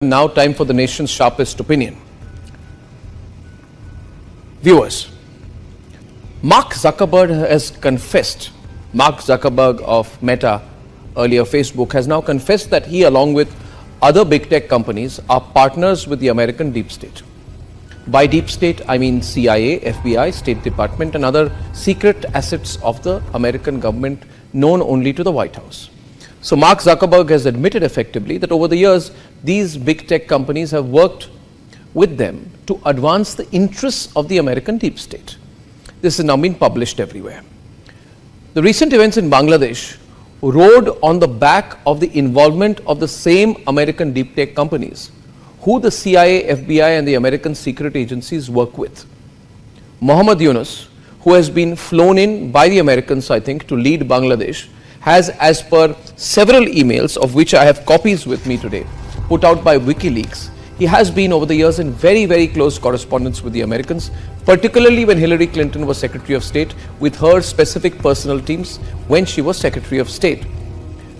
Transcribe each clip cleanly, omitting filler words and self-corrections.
Now time for the nation's sharpest opinion. Viewers, Mark Zuckerberg of Meta, earlier Facebook, has now confessed that he, along with other big tech companies, are partners with the American deep state. By deep state, I mean CIA, FBI, State Department and other secret assets of the American government known only to the White House. So Mark Zuckerberg has admitted effectively that over the years, these big tech companies have worked with them to advance the interests of the American deep state. This has now been published everywhere. The recent events in Bangladesh rode on the back of the involvement of the same American deep tech companies who the CIA, FBI and the American secret agencies work with. Muhammad Yunus, who has been flown in by the Americans, I think, to lead Bangladesh, has, as per several emails, of which I have copies with me today, put out by WikiLeaks, he has been over the years in very, very close correspondence with the Americans, particularly when Hillary Clinton was Secretary of State, with her specific personal teams when she was Secretary of State.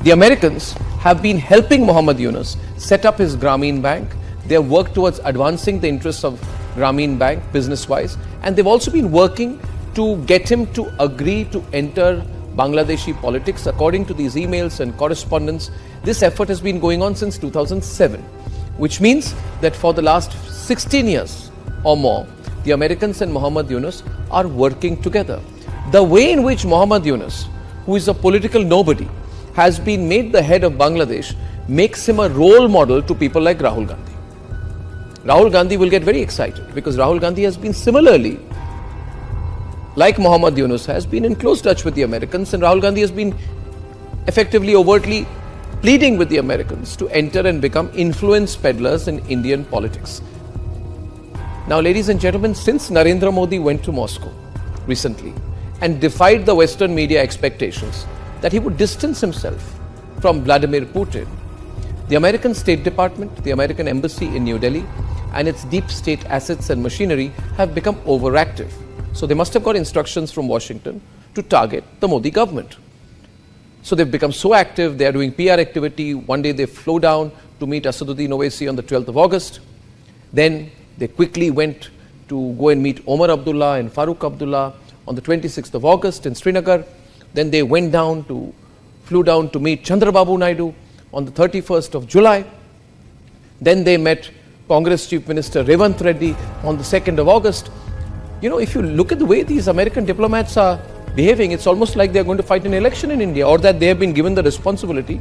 The Americans have been helping Muhammad Yunus set up his Grameen Bank. They have worked towards advancing the interests of Grameen Bank business-wise, and they've also been working to get him to agree to enter Bangladeshi politics. According to these emails and correspondence, this effort has been going on since 2007, which means that for the last 16 years or more, the Americans and Muhammad Yunus are working together. The way in which Muhammad Yunus, who is a political nobody, has been made the head of Bangladesh makes him a role model to people like Rahul Gandhi. Rahul Gandhi will get very excited because Rahul Gandhi has been similarly, like Muhammad Yunus, has been in close touch with the Americans, and Rahul Gandhi has been effectively, overtly pleading with the Americans to enter and become influence peddlers in Indian politics. Now, ladies and gentlemen, since Narendra Modi went to Moscow recently and defied the Western media expectations that he would distance himself from Vladimir Putin, the American State Department, the American Embassy in New Delhi, and its deep state assets and machinery have become overactive. So they must have got instructions from Washington to target the Modi government. So they've become so active, they are doing PR activity. One day they flew down to meet Asaduddin Owaisi on the 12th of August. Then they quickly went to go and meet Omar Abdullah and Farooq Abdullah on the 26th of August in Srinagar. Then they flew down to meet Chandrababu Naidu on the 31st of July. Then they met Congress Chief Minister Revanth Reddy on the 2nd of August. You know, if you look at the way these American diplomats are behaving, it's almost like they're going to fight an election in India, or that they have been given the responsibility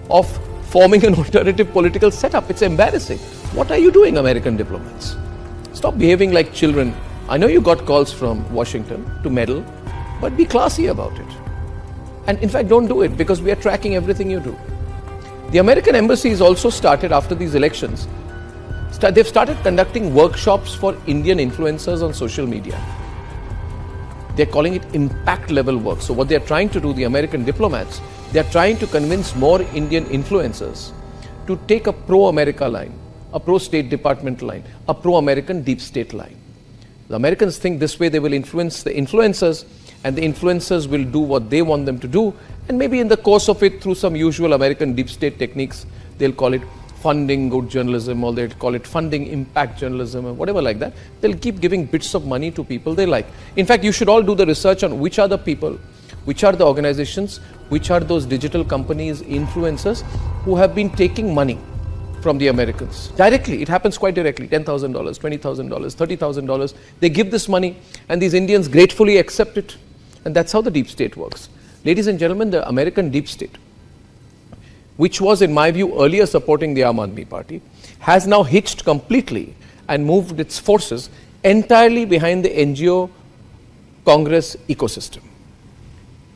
of forming an alternative political setup. It's embarrassing. What are you doing, American diplomats? Stop behaving like children. I know you got calls from Washington to meddle, but be classy about it. And in fact, don't do it, because we are tracking everything you do. The American embassy has also started, after these elections, they've started conducting workshops for Indian influencers on social media. They're calling it impact level work. So what they're trying to do, the American diplomats, they're trying to convince more Indian influencers to take a pro-America line, a pro-State Department line, a pro-American deep state line. The Americans think this way they will influence the influencers, and the influencers will do what they want them to do, and maybe in the course of it, through some usual American deep state techniques, they'll call it funding good journalism, or they'll call it funding impact journalism, or whatever like that. They'll keep giving bits of money to people they like. In fact, you should all do the research on which are the people, which are the organizations, which are those digital companies, influencers, who have been taking money from the Americans. Directly, it happens quite directly, $10,000, $20,000, $30,000. They give this money, and these Indians gratefully accept it. And that's how the deep state works. Ladies and gentlemen, the American deep state, which was, in my view, earlier supporting the Aam Aadmi Party, has now hitched completely and moved its forces entirely behind the NGO Congress ecosystem.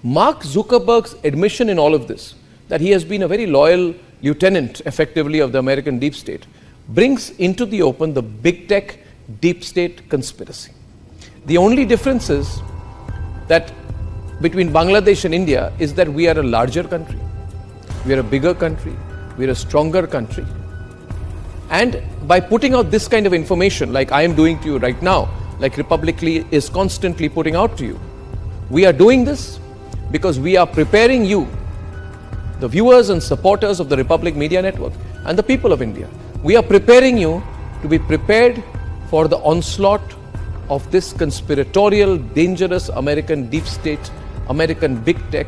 Mark Zuckerberg's admission in all of this, that he has been a very loyal lieutenant, effectively, of the American deep state, brings into the open the big tech deep state conspiracy. The only difference is that between Bangladesh and India is that we are a larger country. We are a bigger country, we are a stronger country. And by putting out this kind of information, like I am doing to you right now, like Republicly is constantly putting out to you, we are doing this because we are preparing you, the viewers and supporters of the Republic Media Network, and the people of India, We are preparing you to be prepared for the onslaught of this conspiratorial, dangerous American deep state, American big tech,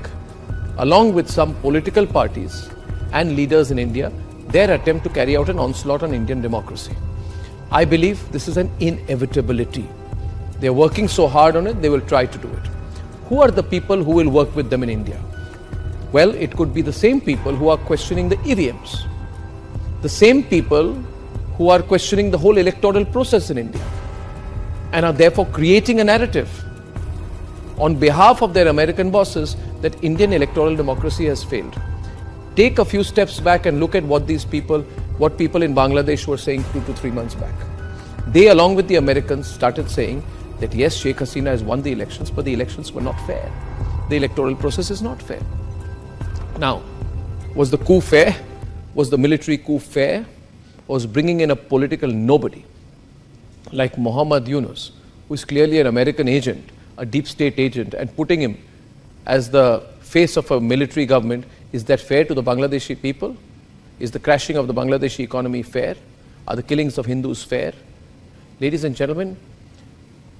along with some political parties and leaders in India, their attempt to carry out an onslaught on Indian democracy. I believe this is an inevitability. They are working so hard on it, they will try to do it. Who are the people who will work with them in India? Well, it could be the same people who are questioning the EVMs, the same people who are questioning the whole electoral process in India, and are therefore creating a narrative on behalf of their American bosses that Indian electoral democracy has failed. Take a few steps back and look at what people in Bangladesh were saying 2 to 3 months back. They, along with the Americans, started saying that yes, Sheikh Hasina has won the elections, but the elections were not fair. The electoral process is not fair. Now, was the coup fair? Was the military coup fair? Was bringing in a political nobody like Muhammad Yunus, who is clearly an American agent, a deep state agent, and putting him as the face of a military government, is that fair to the Bangladeshi people? Is the crashing of the Bangladeshi economy fair? Are the killings of Hindus fair? Ladies and gentlemen,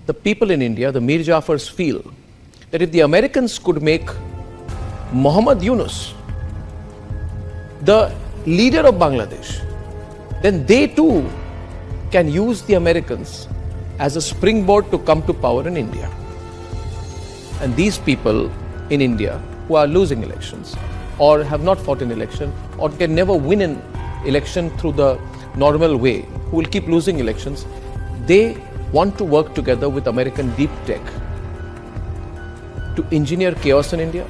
the people in India, the Mir Jafars, feel that if the Americans could make Muhammad Yunus the leader of Bangladesh, then they too can use the Americans as a springboard to come to power in India. And these people in India who are losing elections or have not fought an election or can never win an election through the normal way, who will keep losing elections, they want to work together with American deep tech to engineer chaos in India,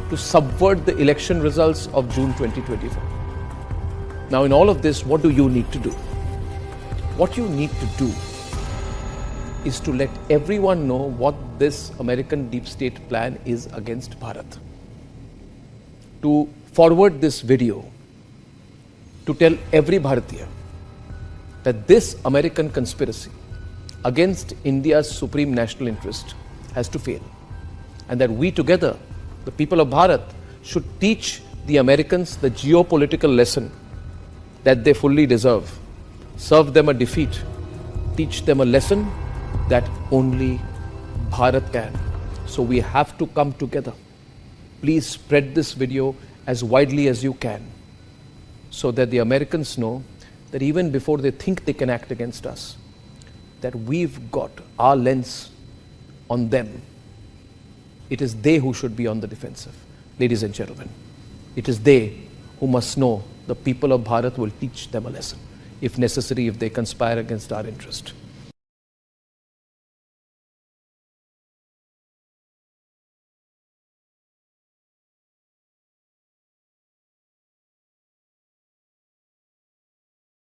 to subvert the election results of June 2024. Now, in all of this, what do you need to do? What you need to do is to let everyone know what this American deep state plan is against Bharat. To forward this video, to tell every Bharatiya that this American conspiracy against India's supreme national interest has to fail, and that we together, the people of Bharat, should teach the Americans the geopolitical lesson that they fully deserve, serve them a defeat, teach them a lesson that only Bharat can. So we have to come together. Please spread this video as widely as you can, so that the Americans know that even before they think they can act against us, that we've got our lens on them. It is they who should be on the defensive. Ladies and gentlemen, it is they who must know the people of Bharat will teach them a lesson, if necessary, if they conspire against our interest.